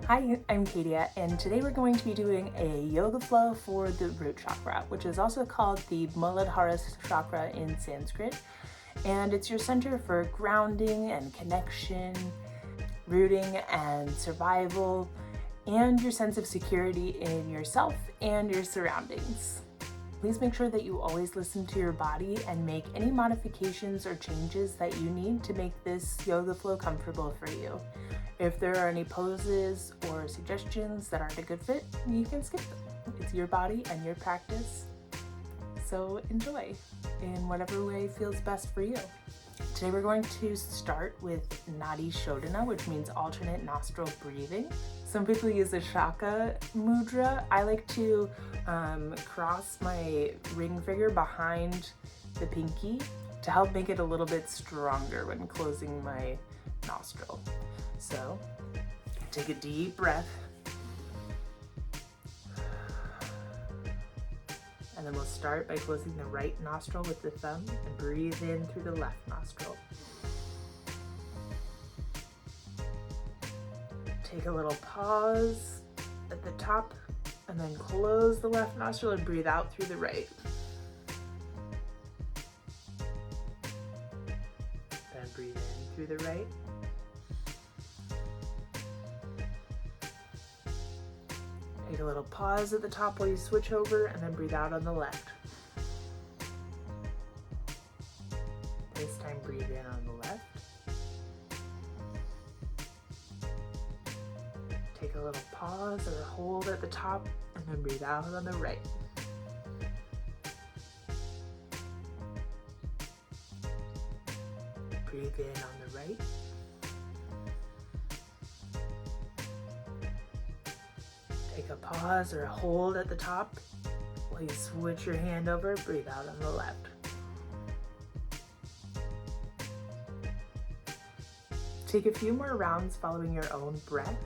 Hi, I'm Katia, and today we're going to be doing a yoga flow for the root chakra, which is also called the Muladhara chakra in Sanskrit. And it's your center for grounding and connection, rooting and survival, and your sense of security in yourself and your surroundings. Please make sure that you always listen to your body and make any modifications or changes that you need to make this yoga flow comfortable for you. If there are any poses or suggestions that aren't a good fit, you can skip them. It's your body and your practice, so enjoy in whatever way feels best for you. Today we're going to start with Nadi Shodhana, which means alternate nostril breathing. Some people use a shaka mudra. I like to cross my ring finger behind the pinky to help make it a little bit stronger when closing my nostril. So take a deep breath, and then we'll start by closing the right nostril with the thumb and breathe in through the left nostril. Take a little pause at the top and then close the left nostril and breathe out through the right. Then breathe in through the right. Take a little pause at the top while you switch over and then breathe out on the left. This time breathe in on the left. Take a little pause or hold at the top and then breathe out on the right. Breathe in on the right. Take a pause or hold at the top while you switch your hand over, breathe out on the left. Take a few more rounds following your own breath.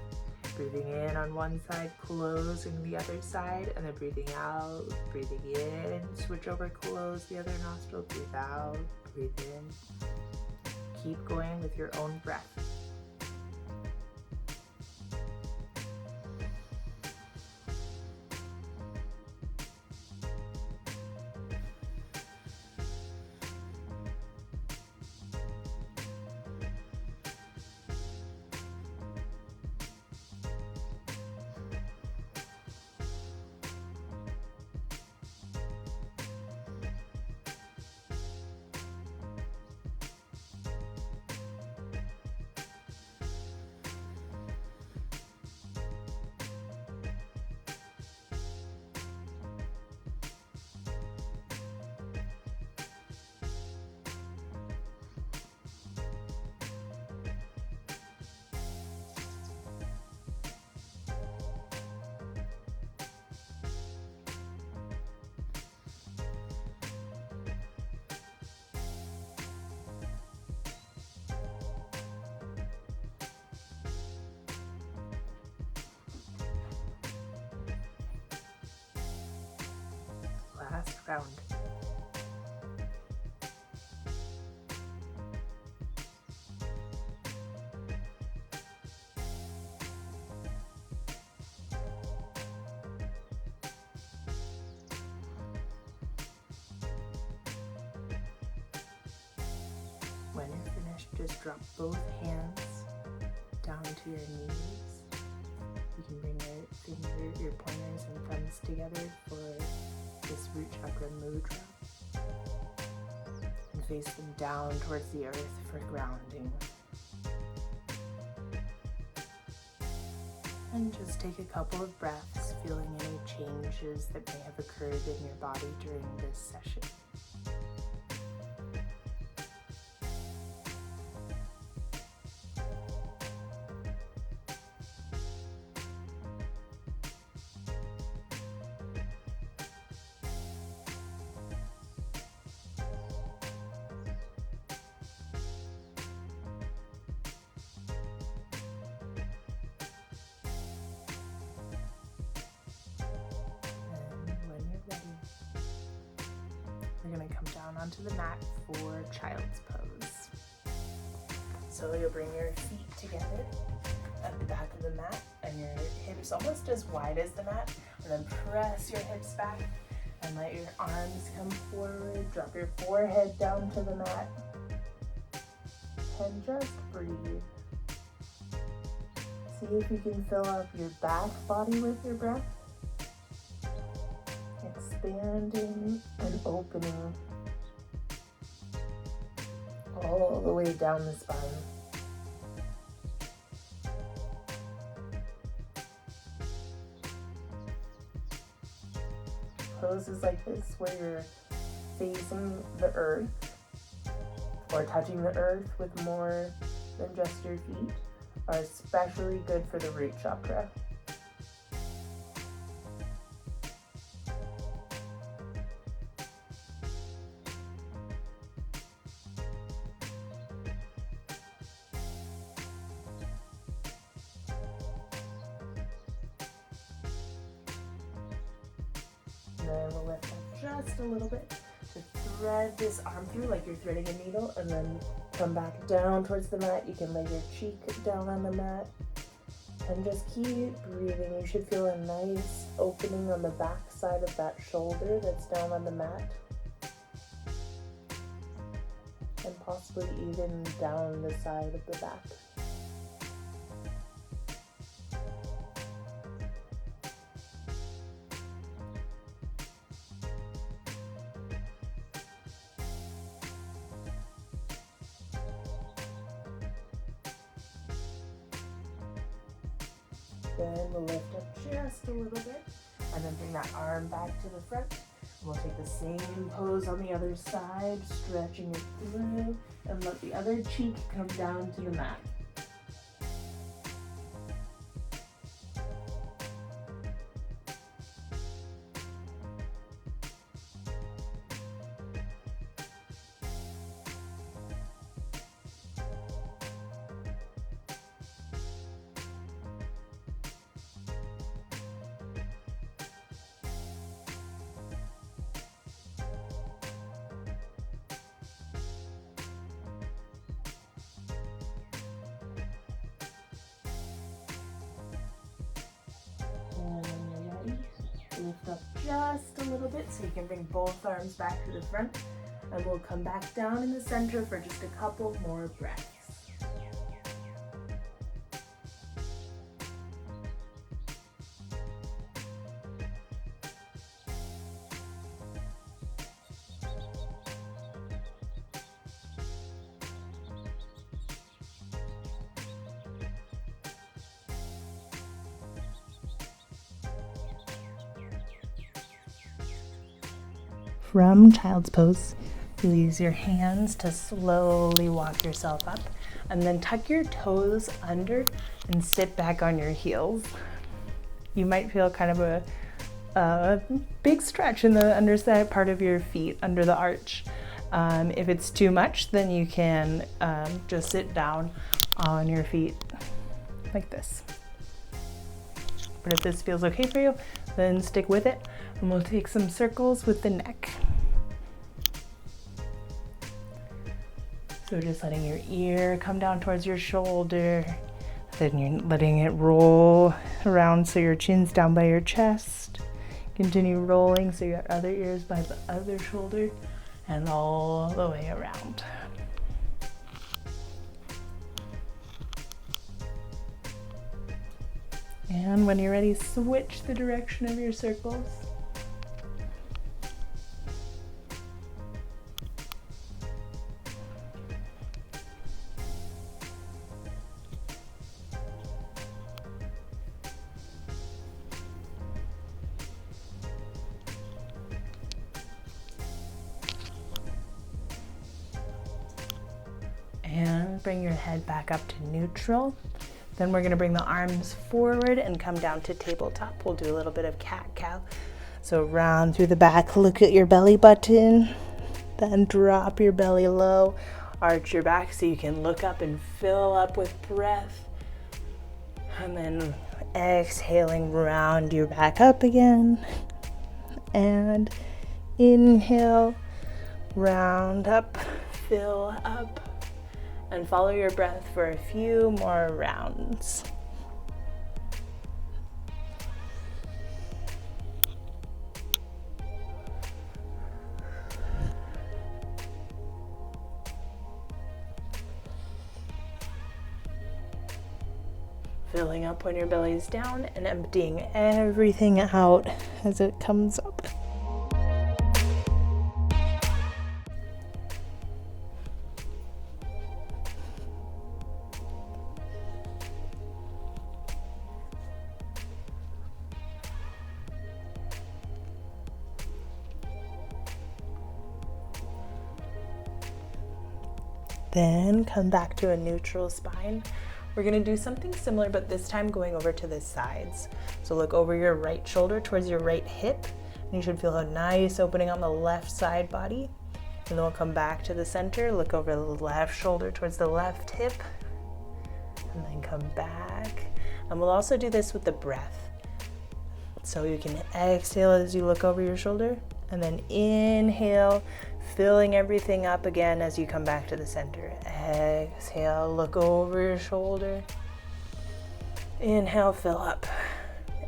Breathing in on one side, closing the other side, and then breathing out, breathing in, switch over, close the other nostril, breathe out, breathe in. Keep going with your own breath. Last round. When you're finished, just drop both hands down to your knees. You can bring your pointers and thumbs together for this root chakra mudra and face them down towards the earth for grounding. And just take a couple of breaths, feeling any changes that may have occurred in your body during this session. You're going to come down onto the mat for child's pose. So you'll bring your feet together at the back of the mat and your hips almost as wide as the mat, and then press your hips back and let your arms come forward. Drop your forehead down to the mat and just breathe. See if you can fill up your back body with your breath, expanding and opening all the way down the spine. Poses like this, where you're facing the earth or touching the earth with more than just your feet, are especially good for the root chakra. Then we'll lift up just a little bit to thread this arm through like you're threading a needle, and then come back down towards the mat. You can lay your cheek down on the mat and just keep breathing. You should feel a nice opening on the back side of that shoulder that's down on the mat, and possibly even down the side of the back. Then we'll lift up just a little bit, and then bring that arm back to the front. We'll take the same pose on the other side, stretching it through, and let the other cheek come down to the mat. Lift up just a little bit so you can bring both arms back to the front, and we'll come back down in the center for just a couple more breaths. From child's pose, you'll use your hands to slowly walk yourself up, and then tuck your toes under and sit back on your heels. You might feel kind of a big stretch in the underside part of your feet under the arch. If it's too much, then you can just sit down on your feet like this. But if this feels okay for you, then stick with it, and we'll take some circles with the neck. So just letting your ear come down towards your shoulder, then you're letting it roll around so your chin's down by your chest. Continue rolling so your other ear's by the other shoulder, and all the way around. And when you're ready, switch the direction of your circles. And bring your head back up to neutral. Then we're going to bring the arms forward and come down to tabletop. We'll do a little bit of cat-cow. So round through the back, look at your belly button, then drop your belly low, arch your back so you can look up and fill up with breath. And then exhaling, round your back up again. And inhale, round up, fill up. And follow your breath for a few more rounds. Filling up when your belly's down and emptying everything out as it comes up. Then come back to a neutral spine. We're gonna do something similar, but this time going over to the sides. So look over your right shoulder towards your right hip, and you should feel a nice opening on the left side body. And then we'll come back to the center, look over the left shoulder towards the left hip, and then come back. And we'll also do this with the breath. So you can exhale as you look over your shoulder, and then inhale, filling everything up again as you come back to the center. Exhale, look over your shoulder. Inhale, fill up,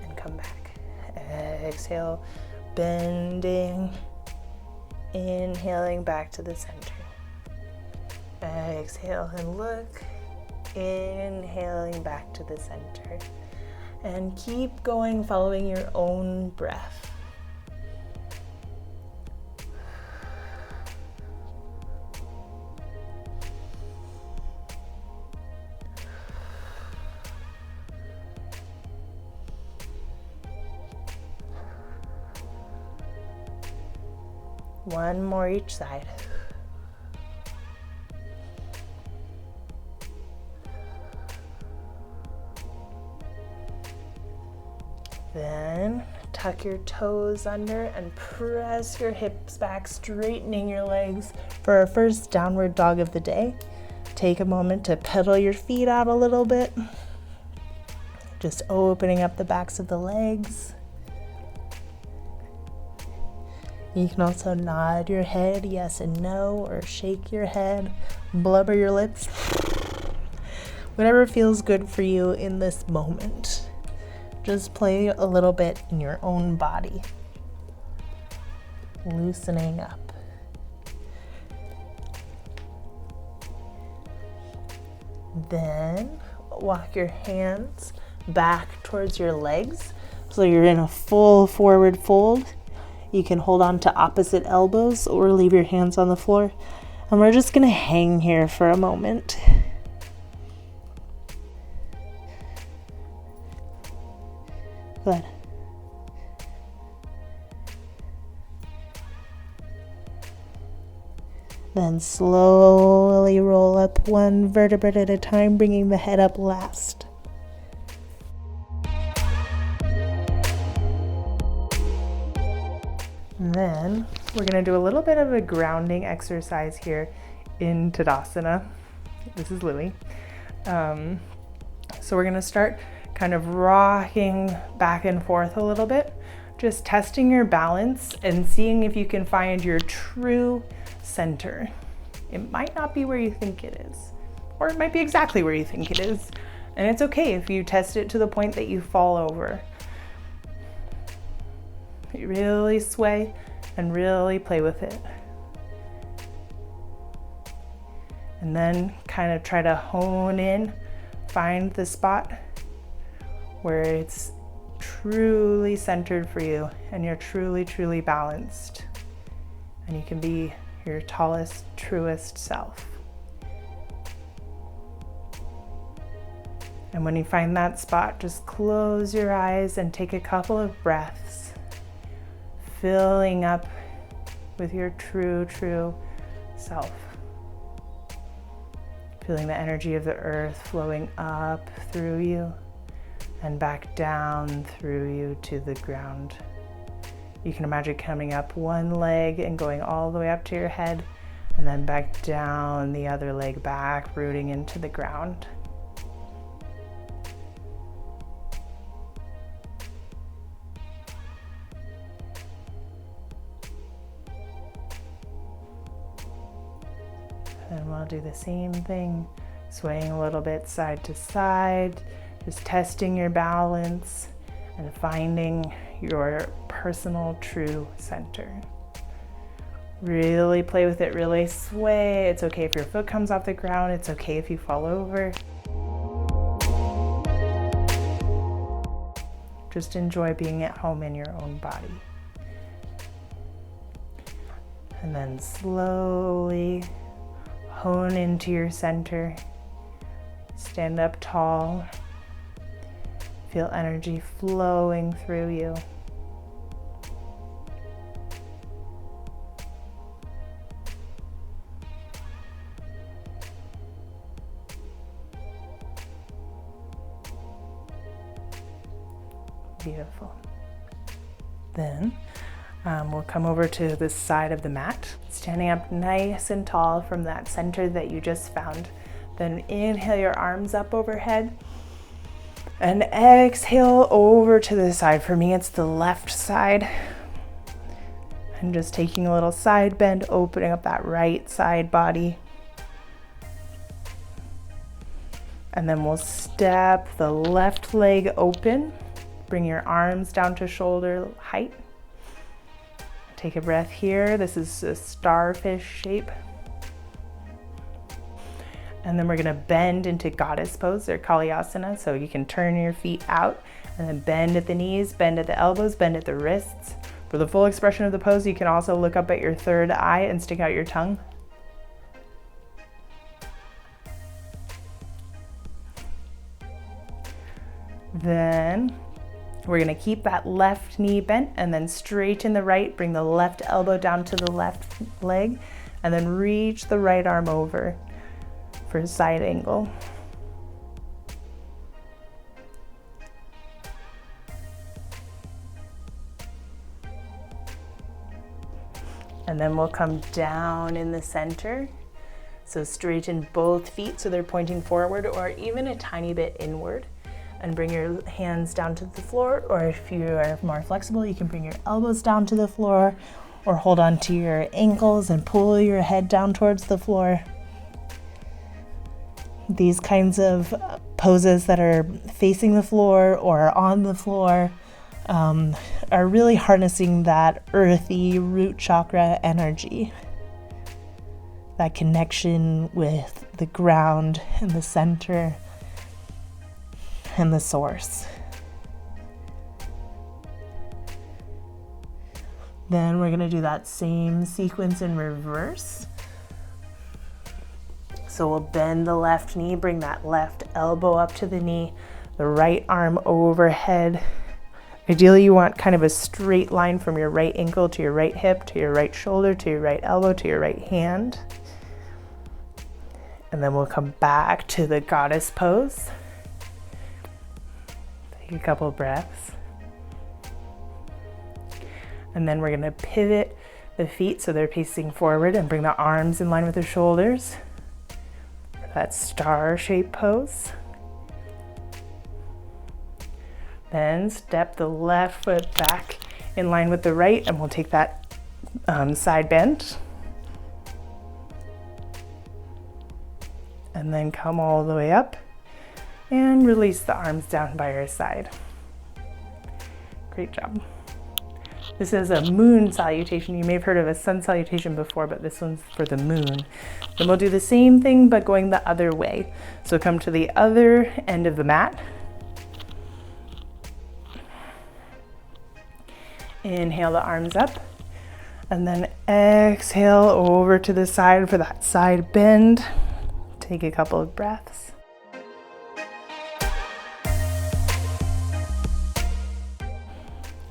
and come back. Exhale, bending. Inhaling back to the center. Exhale and look. Inhaling back to the center. And keep going, following your own breath. One more each side. Then tuck your toes under and press your hips back, straightening your legs for our first downward dog of the day. Take a moment to pedal your feet out a little bit. Just opening up the backs of the legs. You can also nod your head yes and no, or shake your head, blubber your lips. Whatever feels good for you in this moment. Just play a little bit in your own body. Loosening up. Then walk your hands back towards your legs. So you're in a full forward fold. You can hold on to opposite elbows or leave your hands on the floor. And we're just gonna hang here for a moment. Good. Then slowly roll up one vertebrae at a time, bringing the head up last. And then we're going to do a little bit of a grounding exercise here in Tadasana. This is Louie. So we're going to start kind of rocking back and forth a little bit, just testing your balance and seeing if you can find your true center. It might not be where you think it is, or it might be exactly where you think it is. And it's okay if you test it to the point that you fall over. You really sway and really play with it. And then kind of try to hone in, find the spot where it's truly centered for you and you're truly, truly balanced. And you can be your tallest, truest self. And when you find that spot, just close your eyes and take a couple of breaths, filling up with your true, true self. Feeling the energy of the earth flowing up through you and back down through you to the ground. You can imagine coming up one leg and going all the way up to your head, and then back down the other leg, back rooting into the ground. And we'll do the same thing, swaying a little bit side to side, just testing your balance and finding your personal true center. Really play with it, really sway. It's okay if your foot comes off the ground. It's okay if you fall over. Just enjoy being at home in your own body. And then slowly hone into your center. Stand up tall. Feel energy flowing through you. Beautiful. Then we'll come over to the side of the mat, standing up nice and tall from that center that you just found. Then inhale your arms up overhead and exhale over to the side. For me, it's the left side. I'm just taking a little side bend, opening up that right side body. And then we'll step the left leg open. Bring your arms down to shoulder height. Take a breath here. This is a starfish shape. And then we're gonna bend into goddess pose or Kalyasana. So you can turn your feet out and then bend at the knees, bend at the elbows, bend at the wrists. For the full expression of the pose, you can also look up at your third eye and stick out your tongue. Then we're gonna keep that left knee bent and then straighten the right, bring the left elbow down to the left leg, and then reach the right arm over for a side angle. And then we'll come down in the center. So straighten both feet so they're pointing forward or even a tiny bit inward. And bring your hands down to the floor, or if you are more flexible, you can bring your elbows down to the floor or hold on to your ankles and pull your head down towards the floor. These kinds of poses that are facing the floor or on the floor are really harnessing that earthy root chakra energy, that connection with the ground and the center and the source. Then we're going to do that same sequence in reverse. So we'll bend the left knee, bring that left elbow up to the knee, the right arm overhead. Ideally, you want kind of a straight line from your right ankle to your right hip, to your right shoulder, to your right elbow, to your right hand. And then we'll come back to the goddess pose. A couple of breaths. And then we're going to pivot the feet so they're facing forward and bring the arms in line with the shoulders. That star shape pose. Then step the left foot back in line with the right and we'll take that side bend. And then come all the way up. And release the arms down by your side. Great job. This is a moon salutation. You may have heard of a sun salutation before, but this one's for the moon. Then we'll do the same thing, but going the other way. So come to the other end of the mat. Inhale the arms up. And then exhale over to the side for that side bend. Take a couple of breaths.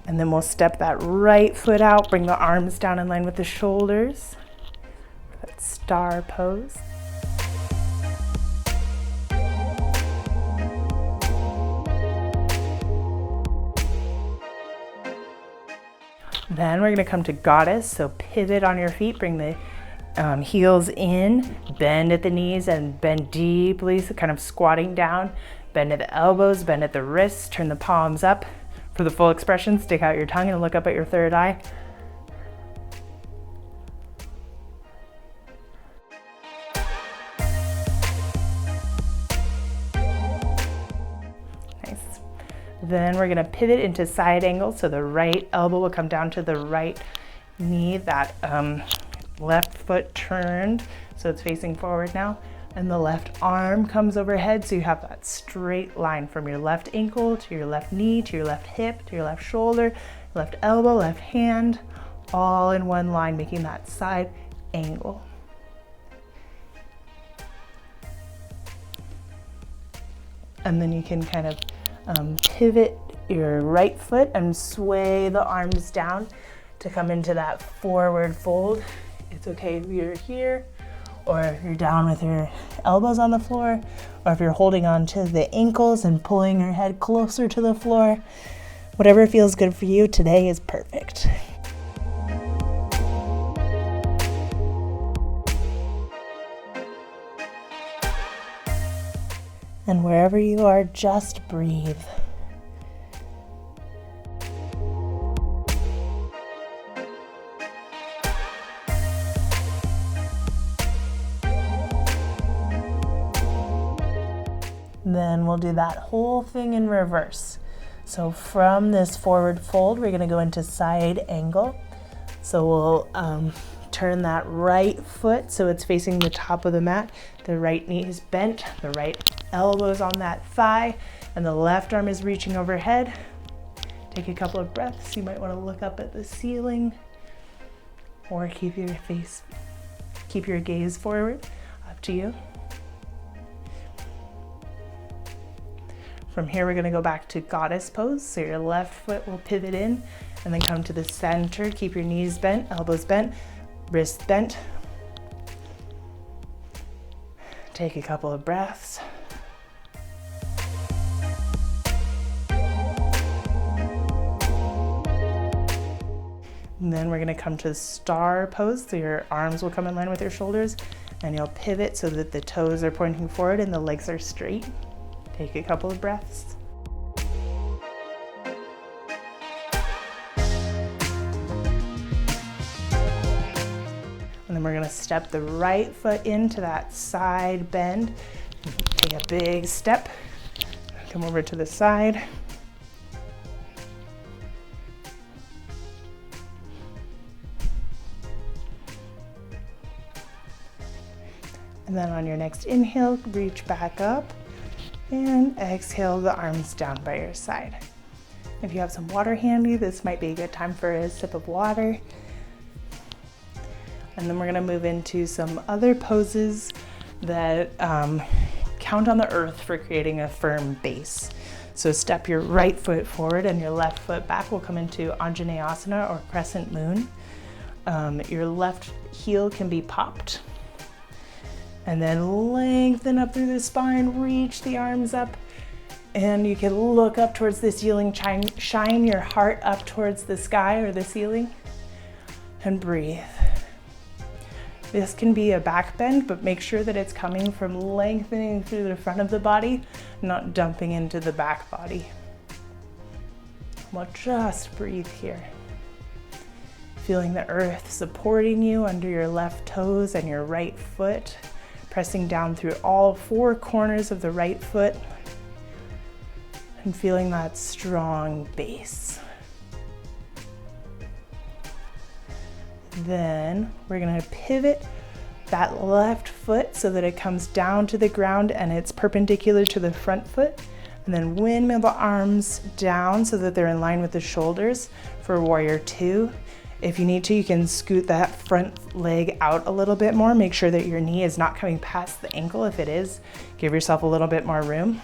And then we'll step that right foot out, bring the arms down in line with the shoulders. That star pose. Then we're gonna come to goddess, so pivot on your feet, bring the heels in, bend at the knees and bend deeply, so kind of squatting down, bend at the elbows, bend at the wrists, turn the palms up. For the full expression, stick out your tongue and look up at your third eye. Nice. Then we're gonna pivot into side angle. So the right elbow will come down to the right knee, that left foot turned, so it's facing forward now. And the left arm comes overhead, so you have that straight line from your left ankle to your left knee, to your left hip, to your left shoulder, left elbow, left hand, all in one line, making that side angle. And then you can kind of pivot your right foot and sway the arms down to come into that forward fold. It's okay if you're here, or if you're down with your elbows on the floor, or if you're holding on to the ankles and pulling your head closer to the floor. Whatever feels good for you today is perfect. And wherever you are, just breathe. Then we'll do that whole thing in reverse. So from this forward fold, we're going to go into side angle. So we'll turn that right foot so it's facing the top of the mat. The right knee is bent, the right elbow is on that thigh, and the left arm is reaching overhead. Take a couple of breaths. You might want to look up at the ceiling, or keep your gaze forward. Up to you. From here, we're going to go back to goddess pose. So your left foot will pivot in and then come to the center. Keep your knees bent, elbows bent, wrists bent. Take a couple of breaths. And then we're going to come to star pose. So your arms will come in line with your shoulders, and you'll pivot so that the toes are pointing forward and the legs are straight. Take a couple of breaths. And then we're going to step the right foot into that side bend. Take a big step. Come over to the side. And then on your next inhale, reach back up. And exhale the arms down by your side. If you have some water handy, this might be a good time for a sip of water. And then we're gonna move into some other poses that count on the earth for creating a firm base. So step your right foot forward and your left foot back. Will come into Anjaneyasana or crescent moon. Your left heel can be popped. And then lengthen up through the spine, reach the arms up, and you can look up towards the ceiling, shine your heart up towards the sky or the ceiling, and breathe. This can be a back bend, but make sure that it's coming from lengthening through the front of the body, not dumping into the back body. Well, just breathe here. Feeling the earth supporting you under your left toes and your right foot. Pressing down through all four corners of the right foot and feeling that strong base. Then we're going to pivot that left foot so that it comes down to the ground and it's perpendicular to the front foot. And then windmill the arms down so that they're in line with the shoulders for warrior two. If you need to, you can scoot that front leg out a little bit more. Make sure that your knee is not coming past the ankle. If it is, give yourself a little bit more room.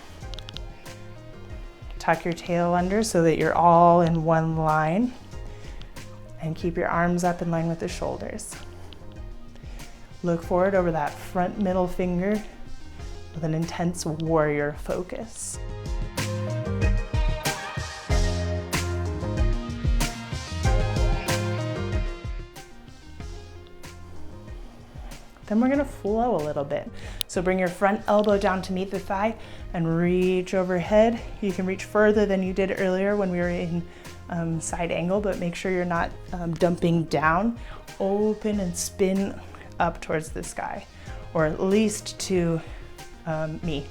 Tuck your tail under so that you're all in one line. And keep your arms up in line with the shoulders. Look forward over that front middle finger with an intense warrior focus. Then we're gonna flow a little bit. So bring your front elbow down to meet the thigh and reach overhead. You can reach further than you did earlier when we were in side angle, but make sure you're not dumping down. Open and spin up towards the sky, or at least to me.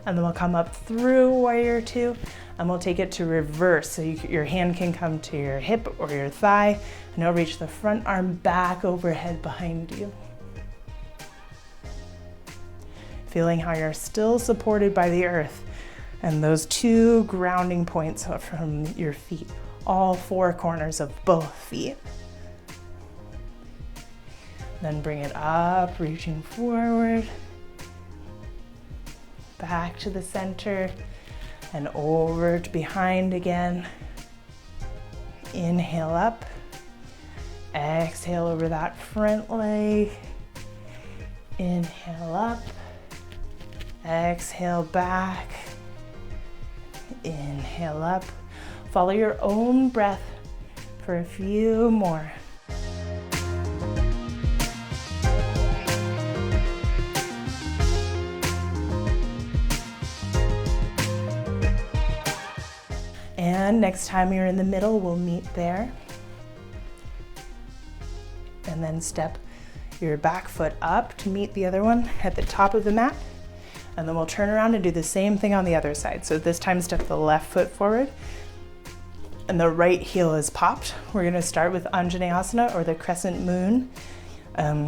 And then we'll come up through warrior two and we'll take it to reverse. So your hand can come to your hip or your thigh, and it'll reach the front arm back overhead behind you. feeling how you're still supported by the earth. And those two grounding points are from your feet, all four corners of both feet. Then bring it up, reaching forward, back to the center, and over to behind again. Inhale up, exhale over that front leg. Inhale up, exhale back, inhale up. Follow your own breath for a few more. And next time you're in the middle, we'll meet there. And then step your back foot up to meet the other one at the top of the mat. And then we'll turn around and do the same thing on the other side. So this time step the left foot forward and the right heel is popped. We're gonna start with Anjaneyasana, or the crescent moon.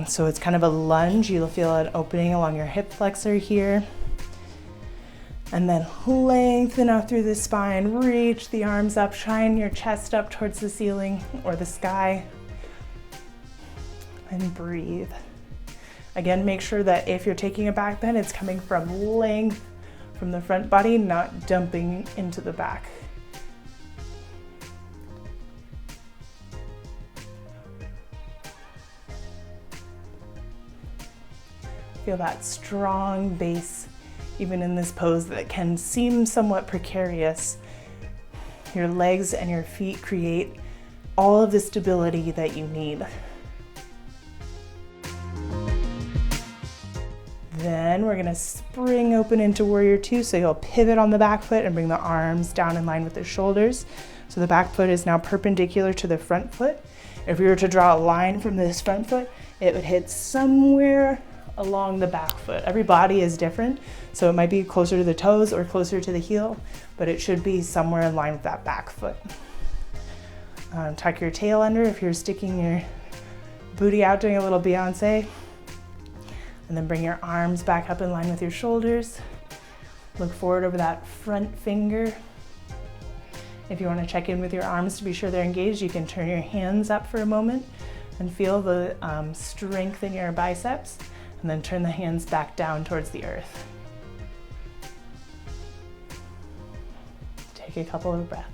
So it's kind of a lunge. You'll feel an opening along your hip flexor here. And then lengthen out through the spine, reach the arms up, shine your chest up towards the ceiling or the sky. And breathe. Again, make sure that if you're taking a back bend, it's coming from length from the front body, not dumping into the back. Feel that strong base, even in this pose that can seem somewhat precarious. Your legs and your feet create all of the stability that you need. Then we're gonna spring open into warrior two. So you'll pivot on the back foot and bring the arms down in line with the shoulders. So the back foot is now perpendicular to the front foot. If we were to draw a line from this front foot, it would hit somewhere along the back foot. Every body is different, so it might be closer to the toes or closer to the heel, but it should be somewhere in line with that back foot. Tuck your tail under if you're sticking your booty out, doing a little Beyonce. And then bring your arms back up in line with your shoulders. Look forward over that front finger. If you want to check in with your arms to be sure they're engaged, you can turn your hands up for a moment and feel the strength in your biceps, and then turn the hands back down towards the earth. Take a couple of breaths.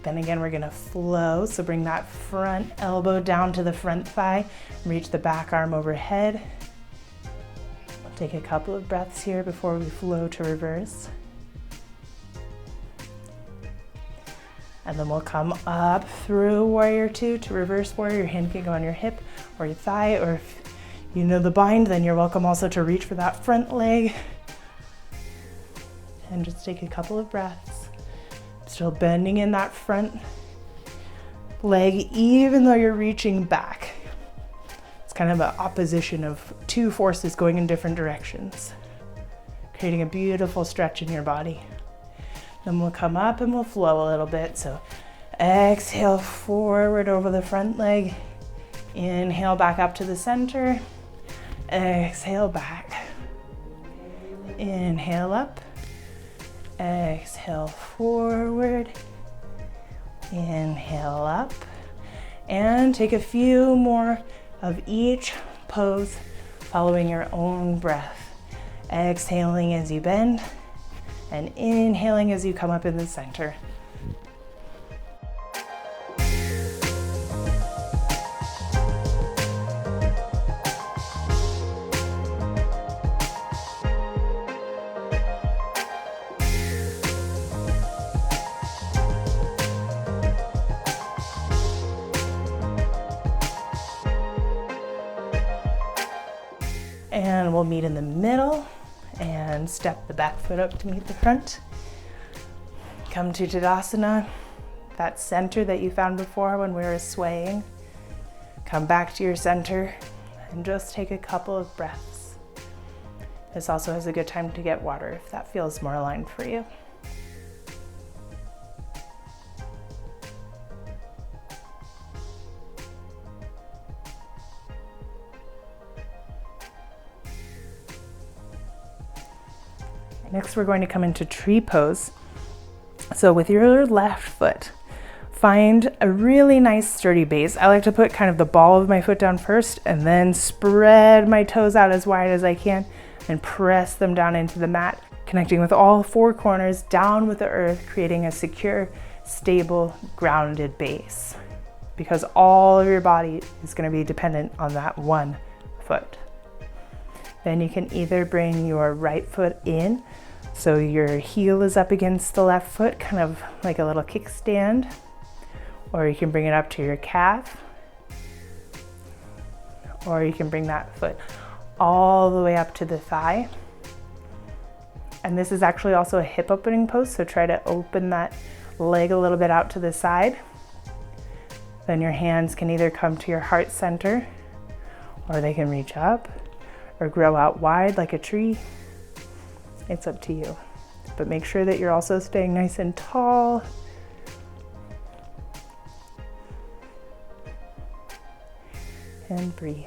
Then again, we're gonna flow. So bring that front elbow down to the front thigh, reach the back arm overhead. We'll take a couple of breaths here before we flow to reverse. And then we'll come up through warrior two to reverse warrior. Your hand can go on your hip or your thigh, or if you know the bind, then you're welcome also to reach for that front leg. And just take a couple of breaths. Still bending in that front leg, even though you're reaching back. It's kind of an opposition of two forces going in different directions, creating a beautiful stretch in your body. Then we'll come up and we'll flow a little bit. So exhale forward over the front leg. Inhale back up to the center. Exhale back. Inhale up. Exhale forward. Inhale up. And take a few more of each pose, following your own breath. Exhaling as you bend, and inhaling as you come up in the center. And we'll meet in the middle and step the back foot up to meet the front. Come to Tadasana, that center that you found before when we were swaying. Come back to your center and just take a couple of breaths. This also is a good time to get water if that feels more aligned for you. Next, we're going to come into tree pose. So with your left foot, find a really nice sturdy base. I like to put kind of the ball of my foot down first and then spread my toes out as wide as I can and press them down into the mat, connecting with all four corners down with the earth, creating a secure, stable, grounded base, because all of your body is going to be dependent on that one foot. Then you can either bring your right foot in, so your heel is up against the left foot, kind of like a little kickstand, or you can bring it up to your calf, or you can bring that foot all the way up to the thigh. And this is actually also a hip opening pose, so try to open that leg a little bit out to the side. Then your hands can either come to your heart center, or they can reach up or grow out wide like a tree. It's up to you. But make sure that you're also staying nice and tall. And breathe.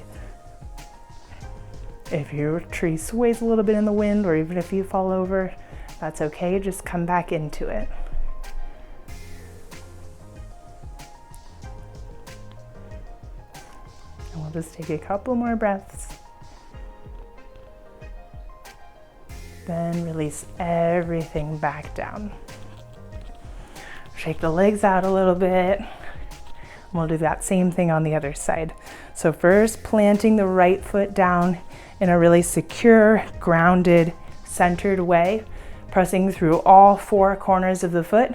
If your tree sways a little bit in the wind, or even if you fall over, that's okay. Just come back into it. And we'll just take a couple more breaths. Then release everything back down. Shake the legs out a little bit. We'll do that same thing on the other side. So first, planting the right foot down in a really secure, grounded, centered way, pressing through all four corners of the foot,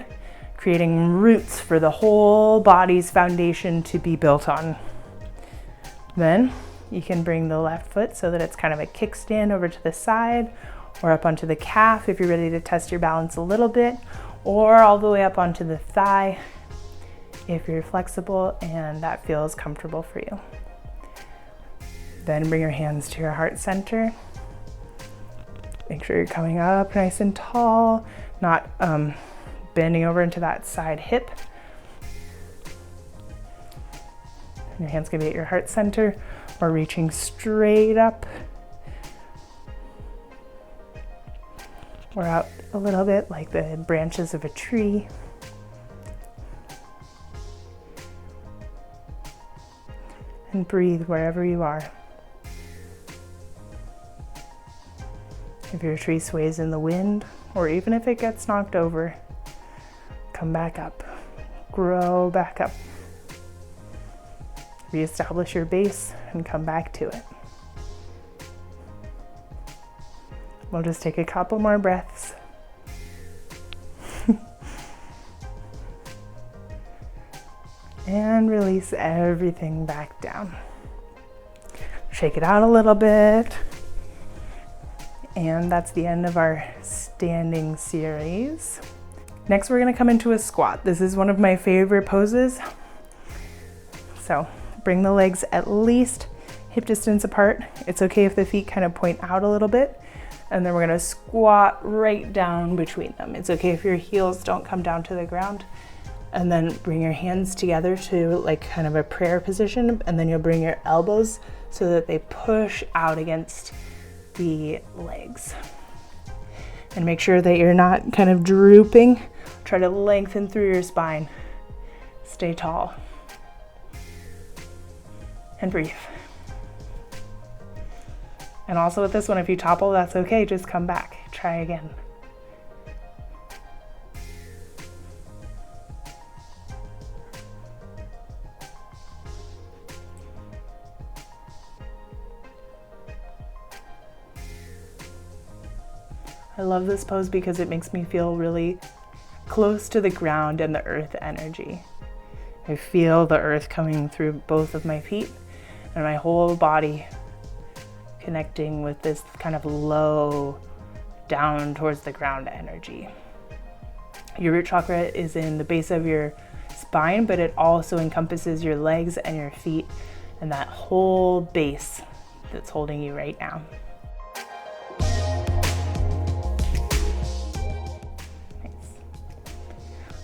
creating roots for the whole body's foundation to be built on. Then you can bring the left foot so that it's kind of a kickstand over to the side, or up onto the calf if you're ready to test your balance a little bit, or all the way up onto the thigh if you're flexible and that feels comfortable for you. Then bring your hands to your heart center. Make sure you're coming up nice and tall, not bending over into that side hip. And your hands can be at your heart center or reaching straight up, or out a little bit like the branches of a tree. And breathe wherever you are. If your tree sways in the wind, or even if it gets knocked over, come back up, grow back up. Reestablish your base and come back to it. We'll just take a couple more breaths. And release everything back down. Shake it out a little bit. And that's the end of our standing series. Next, we're gonna come into a squat. This is one of my favorite poses. So bring the legs at least hip distance apart. It's okay if the feet kind of point out a little bit. And then we're gonna squat right down between them. It's okay if your heels don't come down to the ground. And then bring your hands together to like kind of a prayer position, and then you'll bring your elbows so that they push out against the legs. And make sure that you're not kind of drooping. Try to lengthen through your spine. Stay tall. And breathe. And also with this one, if you topple, that's okay, just come back. Try again. I love this pose because it makes me feel really close to the ground and the earth energy. I feel the earth coming through both of my feet and my whole body connecting with this kind of low down towards the ground energy. Your root chakra is in the base of your spine, but it also encompasses your legs and your feet and that whole base that's holding you right now.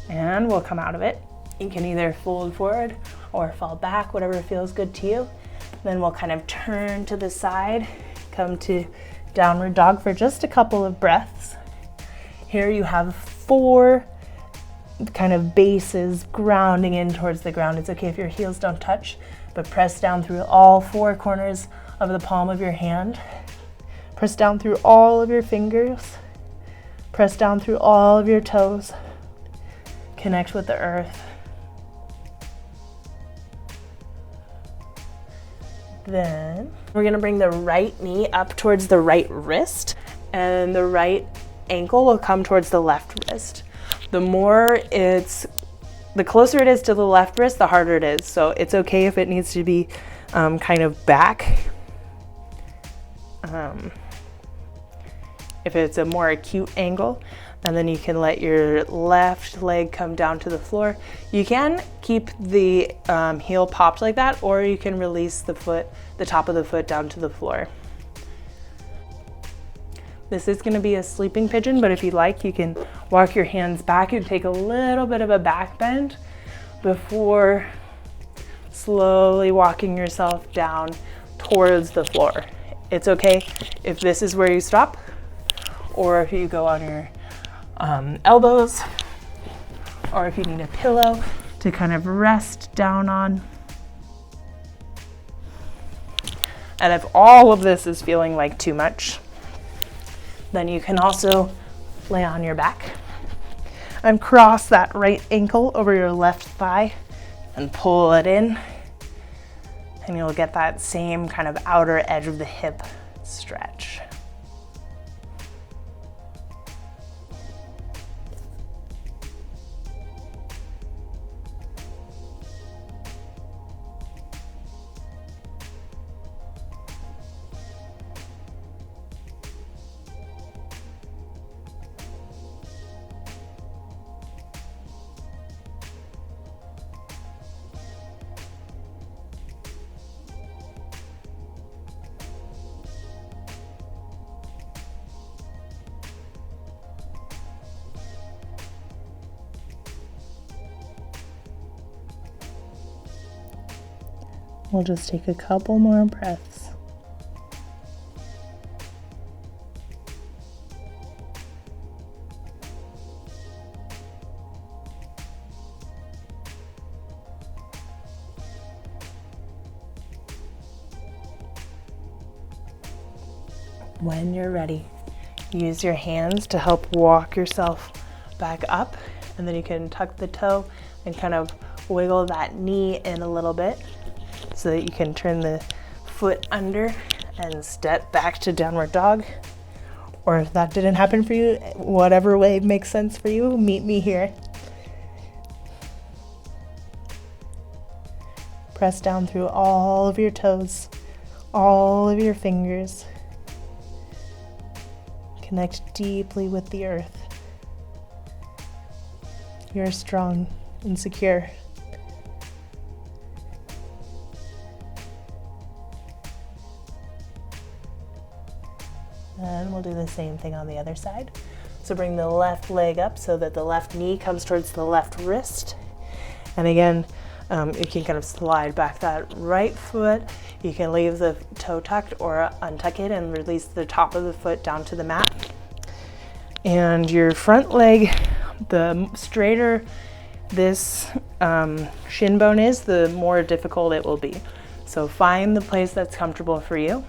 And we'll come out of it. You can either fold forward or fall back, whatever feels good to you. Then we'll kind of turn to the side, come to downward dog for just a couple of breaths. Here you have 4 kind of bases grounding in towards the ground. It's okay if your heels don't touch, but press down through all 4 corners of the palm of your hand. Press down through all of your fingers. Press down through all of your toes. Connect with the earth. Then we're gonna bring the right knee up towards the right wrist, and the right ankle will come towards the left wrist. The closer it is to the left wrist, the harder it is. So it's okay if it needs to be kind of back. If it's a more acute angle, and then you can let your left leg come down to the floor. You can keep the heel popped like that, or you can release the top of the foot down to the floor. This is going to be a sleeping pigeon, but if you like, you can walk your hands back and take a little bit of a back bend before slowly walking yourself down towards the floor. It's okay if this is where you stop, or if you go on your elbows, or if you need a pillow to kind of rest down on. And if all of this is feeling like too much, then you can also lay on your back and cross that right ankle over your left thigh and pull it in, and you'll get that same kind of outer edge of the hip stretch. We'll just take a couple more breaths. When you're ready, use your hands to help walk yourself back up, and then you can tuck the toe and kind of wiggle that knee in a little bit, so that you can turn the foot under and step back to downward dog. Or if that didn't happen for you, whatever way makes sense for you, meet me here. Press down through all of your toes, all of your fingers. Connect deeply with the earth. You're strong and secure. And we'll do the same thing on the other side. So bring the left leg up so that the left knee comes towards the left wrist. And again, you can kind of slide back that right foot. You can leave the toe tucked or untuck it and release the top of the foot down to the mat. And your front leg, the straighter this shin bone is, the more difficult it will be. So find the place that's comfortable for you.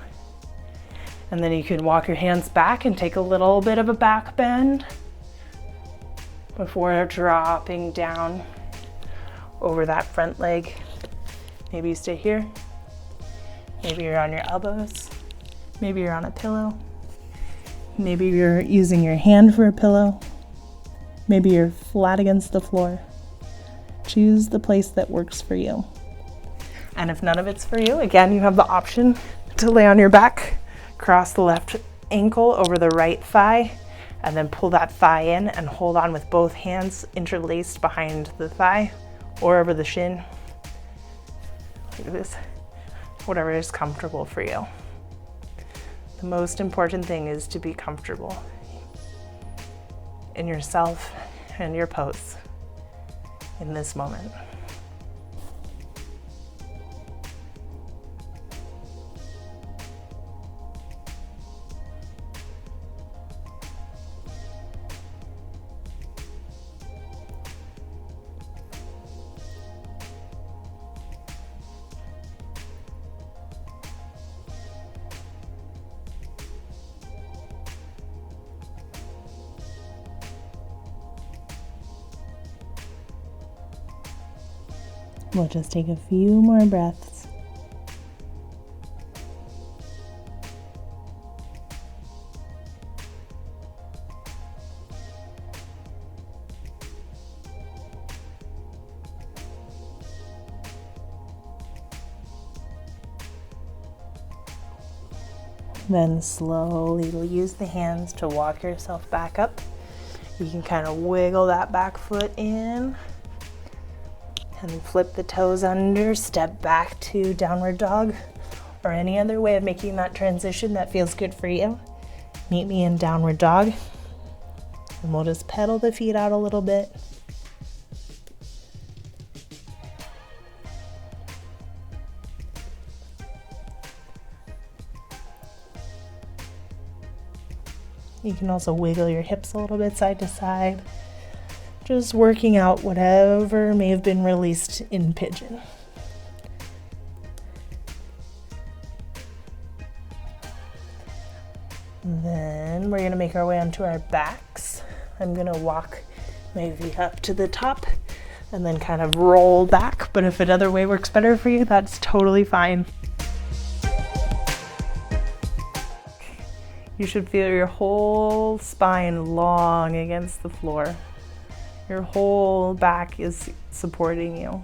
And then you can walk your hands back and take a little bit of a back bend before dropping down over that front leg. Maybe you stay here. Maybe you're on your elbows. Maybe you're on a pillow. Maybe you're using your hand for a pillow. Maybe you're flat against the floor. Choose the place that works for you. And if none of it's for you, again, you have the option to lay on your back. Cross the left ankle over the right thigh, and then pull that thigh in and hold on with both hands interlaced behind the thigh or over the shin. Like this, whatever is comfortable for you. The most important thing is to be comfortable in yourself and your pose in this moment. We'll just take a few more breaths. Then slowly use the hands to walk yourself back up. You can kind of wiggle that back foot in and flip the toes under, step back to downward dog, or any other way of making that transition that feels good for you. Meet me in downward dog, and we'll just pedal the feet out a little bit. You can also wiggle your hips a little bit side to side, just working out whatever may have been released in pigeon. Then we're going to make our way onto our backs. I'm going to walk my feet up to the top and then kind of roll back, but if another way works better for you, that's totally fine. You should feel your whole spine long against the floor. Your whole back is supporting you.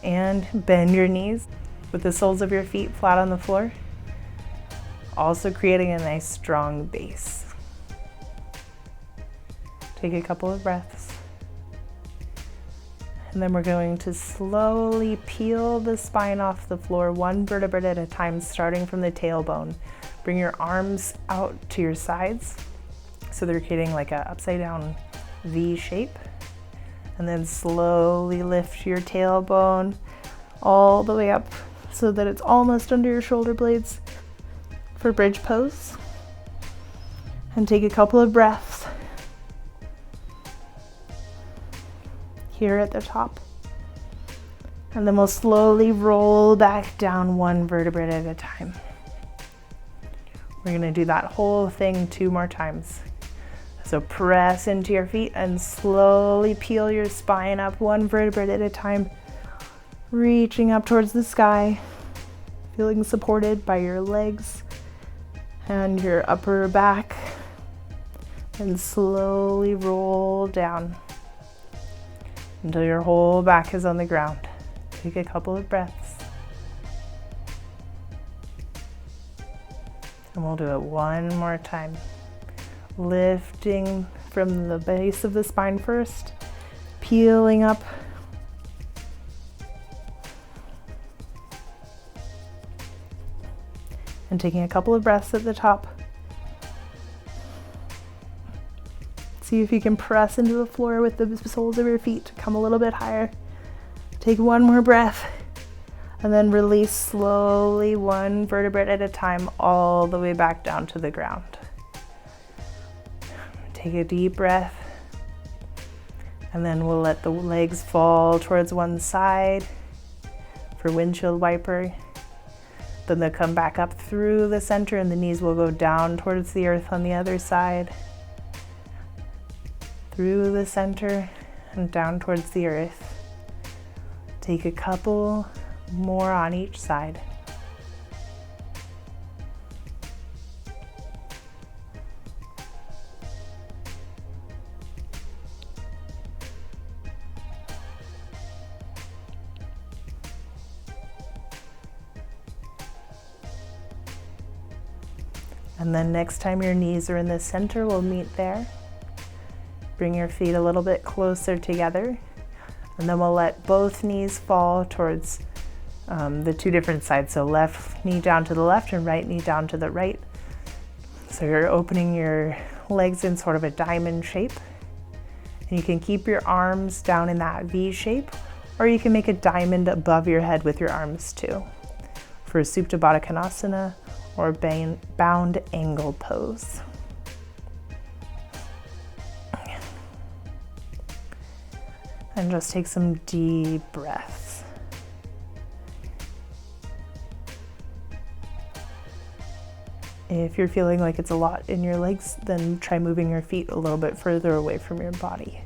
And bend your knees with the soles of your feet flat on the floor, also creating a nice strong base. Take a couple of breaths. And then we're going to slowly peel the spine off the floor, one vertebrae at a time, starting from the tailbone. Bring your arms out to your sides, so they're creating like an upside down V shape. And then slowly lift your tailbone all the way up so that it's almost under your shoulder blades for bridge pose. And take a couple of breaths here at the top. And then we'll slowly roll back down one vertebrae at a time. We're going to do that whole thing 2 more times. So press into your feet and slowly peel your spine up one vertebrae at a time, reaching up towards the sky, feeling supported by your legs and your upper back, and slowly roll down until your whole back is on the ground. Take a couple of breaths. And we'll do it one more time. Lifting from the base of the spine first, peeling up. And taking a couple of breaths at the top. See if you can press into the floor with the soles of your feet to come a little bit higher. Take one more breath. And then release slowly, one vertebrae at a time, all the way back down to the ground. Take a deep breath. And then we'll let the legs fall towards one side for windshield wiper. Then they'll come back up through the center and the knees will go down towards the earth on the other side. Through the center and down towards the earth. Take a couple more on each side. And then next time your knees are in the center, we'll meet there. Bring your feet a little bit closer together, and then we'll let both knees fall towards the 2 different sides. So left knee down to the left and right knee down to the right. So you're opening your legs in sort of a diamond shape. And you can keep your arms down in that V shape, or you can make a diamond above your head with your arms too, for Supta Baddha Konasana or bound angle pose. And just take some deep breaths. If you're feeling like it's a lot in your legs, then try moving your feet a little bit further away from your body.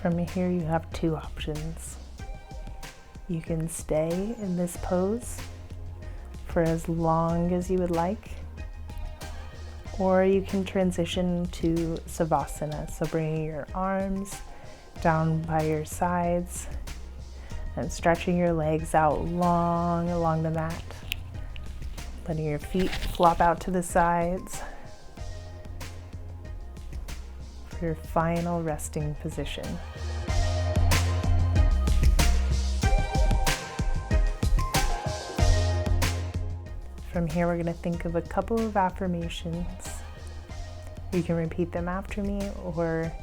From here you have two options. You can stay in this pose for as long as you would like, or you can transition to Savasana. So bringing your arms down by your sides and stretching your legs out long along the mat, letting your feet flop out to the sides for your final resting position. From here, we're going to think of a couple of affirmations. You can repeat them after me or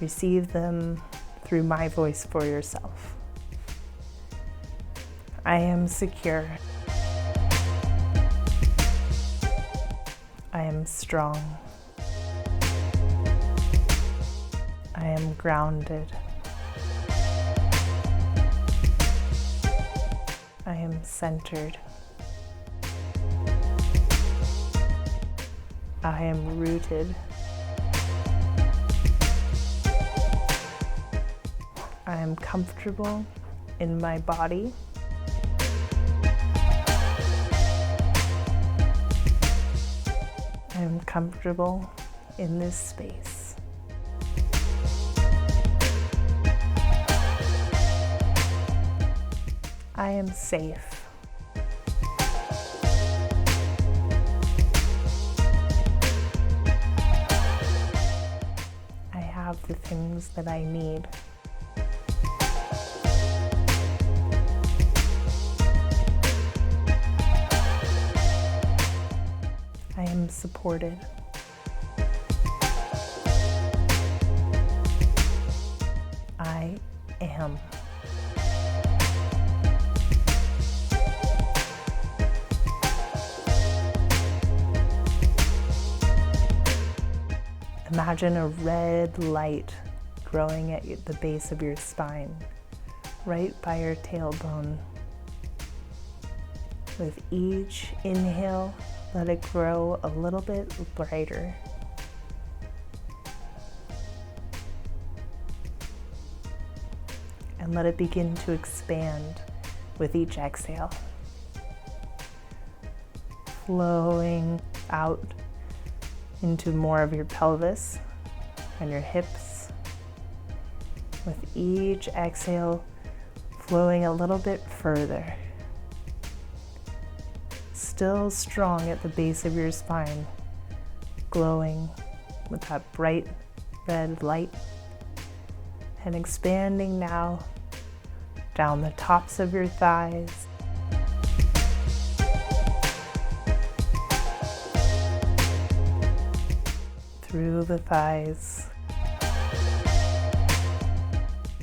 receive them through my voice for yourself. I am secure. I am strong. I am grounded. I am centered. I am rooted. I am comfortable in my body. I am comfortable in this space. I am safe. The things that I need. I am supported. I am. Imagine a red light growing at the base of your spine, right by your tailbone. With each inhale, let it grow a little bit brighter. And let it begin to expand with each exhale, flowing out into more of your pelvis and your hips. With each exhale, flowing a little bit further. Still strong at the base of your spine, glowing with that bright red light, and expanding now down the tops of your thighs, through the thighs,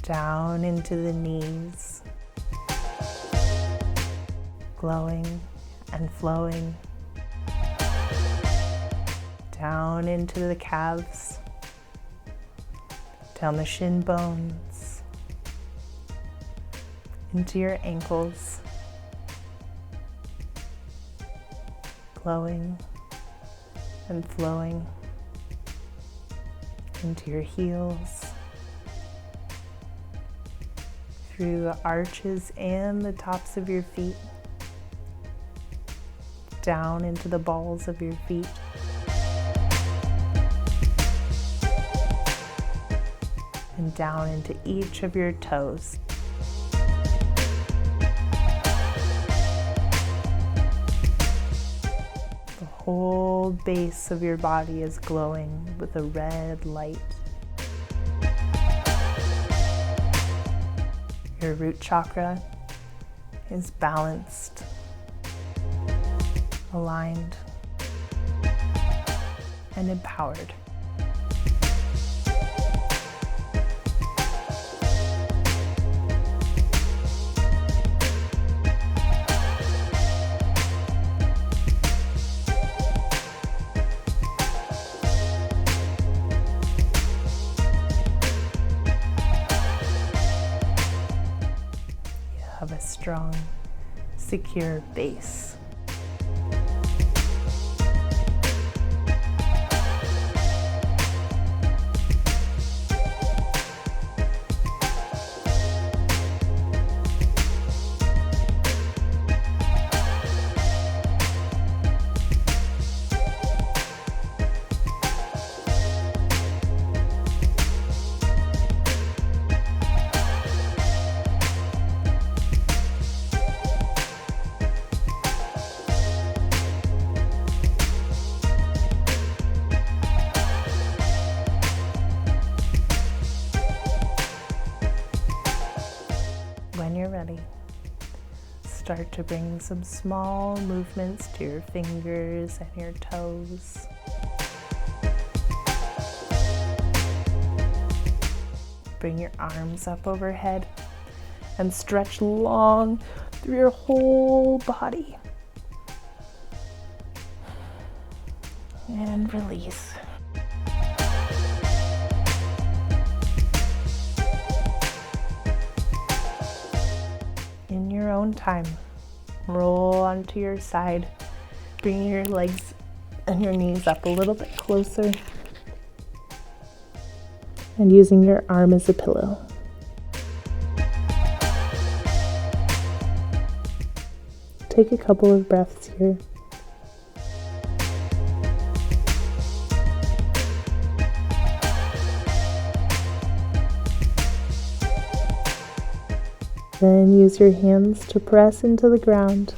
down into the knees, glowing and flowing, down into the calves, down the shin bones, into your ankles, glowing and flowing, into your heels, through the arches and the tops of your feet, down into the balls of your feet, and down into each of your toes. The whole base of your body is glowing with a red light. Your root chakra is balanced, aligned, and empowered. Of a strong, secure base. ready, start to bring some small movements to your fingers and your toes. Bring your arms up overhead and stretch long through your whole body. And release. In your own time, roll onto your side, bring your legs and your knees up a little bit closer, and using your arm as a pillow. Take a couple of breaths here. Then use your hands to press into the ground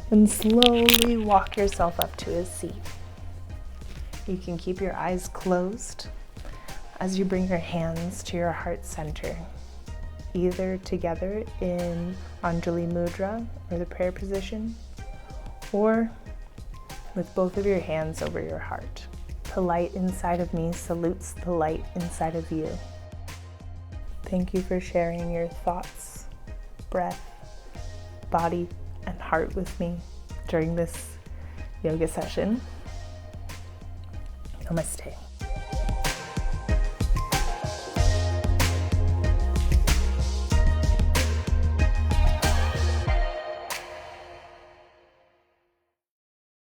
and slowly walk yourself up to a seat. You can keep your eyes closed as you bring your hands to your heart center, either together in Anjali Mudra or the prayer position, or with both of your hands over your heart. The light inside of me salutes the light inside of you. Thank you for sharing your thoughts, breath, body, and heart with me during this yoga session. Namaste.